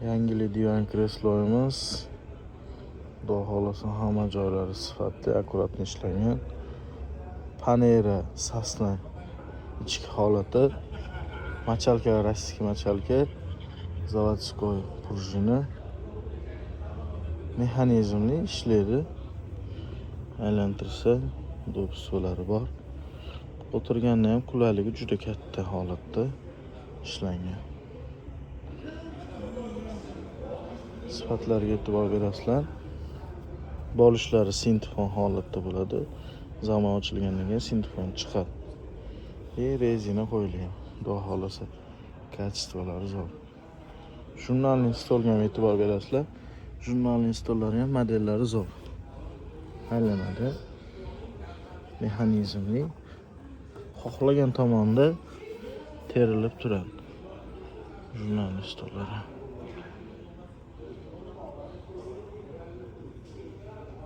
Yangili divan kresloyimiz. Xudo xolasa hamma joylari sifatli, akkuratni ishlangan. Panera sasna ichki holati. Machalka, rossiyskiy machalka. Zavodskoy prujina. Mexanizmli ishlaydi. Aylantirsa do'psolari bor. O'tirganda ham qulayligi juda katta holatda ishlangan. Sifatlariga e'tibor berasizlar. Bolishlari sintifon holatda bo'ladi. Zamon ochilgandan keyin sintifon chiqadi. Rezina qo'yilgan. Xudo xolasa kачестволari zo'r. Jurnalning stolga ham e'tibor berasizlar. Jurnalning stollari ham modellari zo'r. Aylanadi. Mexanizmli. Xohlagan tomonda terilib turadi. Jurnalning stollari.